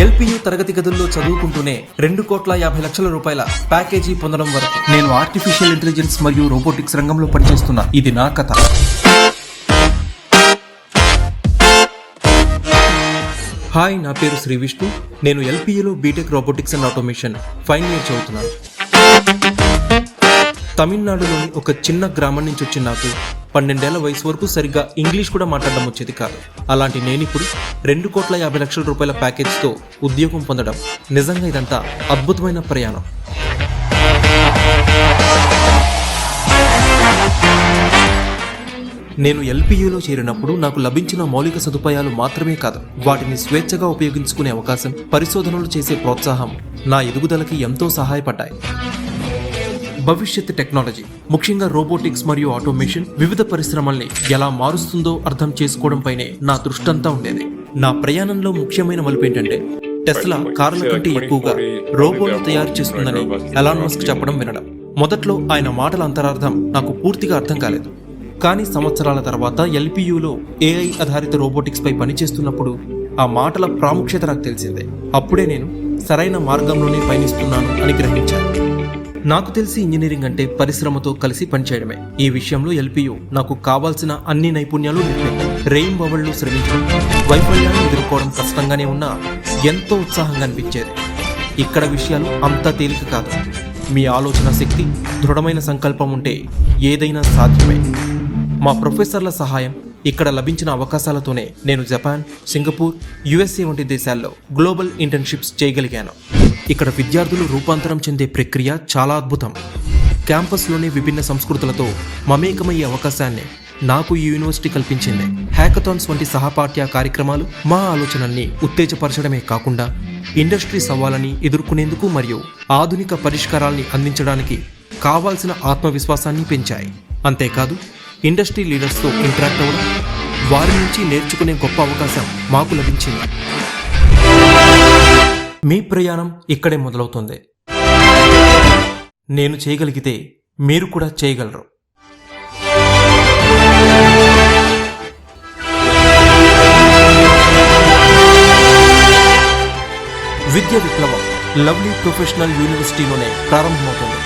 LPU తరగతి గదుల్లో చదువుకుంటూనే 2,50,00,000 రూపాయల ప్యాకేజీ పొందడం వరకు నేను ఆర్టిఫిషియల్ ఇంటెలిజెన్స్ మరియు రోబోటిక్స్ రంగంలో పనిచేస్తున్నా. ఇది నా కథ. హాయ్, నా పేరు శ్రీ విష్ణు. నేను ఎల్పీయూలో BTech robotics and automation final year చదువుతున్నాను. తమిళనాడులోని ఒక చిన్న గ్రామం నుంచి వచ్చిన నాకు 12 ఏళ్ల వయసు వరకు సరిగ్గా ఇంగ్లీష్ కూడా మాట్లాడడం వచ్చేది కాదు. అలాంటి నేనిప్పుడు 2,50,00,000 రూపాయల ప్యాకేజ్తో ఉద్యోగం పొందడం, నిజంగా ఇదంతా అద్భుతమైన ప్రయాణం. నేను ఎల్పీయూలో చేరినప్పుడు నాకు లభించిన మౌలిక సదుపాయాలు మాత్రమే కాదు, వాటిని స్వేచ్ఛగా ఉపయోగించుకునే అవకాశం, పరిశోధనలు చేసే ప్రోత్సాహం నా ఎదుగుదలకి ఎంతో సహాయపడ్డాయి. భవిష్యత్ టెక్నాలజీ, ముఖ్యంగా రోబోటిక్స్ మరియు ఆటోమేషన్ వివిధ పరిశ్రమల్ని ఎలా మారుస్తుందో అర్థం చేసుకోవడంపైనే నా దృష్టంతా ఉండేది. నా ప్రయాణంలో ముఖ్యమైన మలుపు ఏంటంటే, టెస్లా కార్ల కంటే ఎక్కువగా రోబోలు తయారు చేస్తుందని ఎలాన్ మస్క్ చెప్పడం వినడం. మొదట్లో ఆయన మాటల అంతరార్థం నాకు పూర్తిగా అర్థం కాలేదు. కానీ సంవత్సరాల తర్వాత ఎల్పీయూలో ఏఐ ఆధారిత రోబోటిక్స్ పై పనిచేస్తున్నప్పుడు ఆ మాటల ప్రాముఖ్యత నాకు తెలిసిందే. అప్పుడే నేను సరైన మార్గంలోనే పయనిస్తున్నాను అని గ్రహించాను. నాకు తెలిసి ఇంజనీరింగ్ అంటే పరిశ్రమతో కలిసి పనిచేయడమే. ఈ విషయంలో ఎల్పీయూ నాకు కావాల్సిన అన్ని నైపుణ్యాలు నేర్పింది. రెయిన్ బవళ్లు శ్రమించడం, వైఫల్యాన్ని ఎదుర్కోవడం కష్టంగానే ఉన్నా ఎంతో ఉత్సాహంగా అనిపించేది. ఇక్కడ విషయాలు అంత తేలిక కాదు. మీ ఆలోచన శక్తి, దృఢమైన సంకల్పం ఉంటే ఏదైనా సాధ్యమే. మా ప్రొఫెసర్ల సహాయం, ఇక్కడ లభించిన అవకాశాలతోనే నేను జపాన్, సింగపూర్, యుఎస్ఏ వంటి దేశాల్లో గ్లోబల్ ఇంటర్న్షిప్స్ చేయగలిగాను. ఇక్కడ విద్యార్థులు రూపాంతరం చెందే ప్రక్రియ చాలా అద్భుతం. క్యాంపస్లోని విభిన్న సంస్కృతులతో మమేకమయ్యే అవకాశాన్ని నాకు ఈ యూనివర్సిటీ కల్పించింది. హ్యాకథాన్స్ వంటి సహపాఠ్య కార్యక్రమాలు మా ఆలోచనల్ని ఉత్తేజపరచడమే కాకుండా ఇండస్ట్రీ సవాళ్ళని ఎదుర్కొనేందుకు మరియు ఆధునిక పరిష్కారాల్ని అందించడానికి కావాల్సిన ఆత్మవిశ్వాసాన్ని పెంచాయి. అంతేకాదు, ఇండస్ట్రీ లీడర్స్తో ఇంటరాక్ట్ అవ్వడం, వారి నుంచి నేర్చుకునే గొప్ప అవకాశం మాకు లభించింది. మీ ప్రయాణం ఇక్కడే మొదలవుతుంది. నేను చేయగలిగితే మీరు కూడా చేయగలరు. విద్య విప్లవం లవ్లీ ప్రొఫెషనల్ యూనివర్సిటీలోనే ప్రారంభమవుతుంది.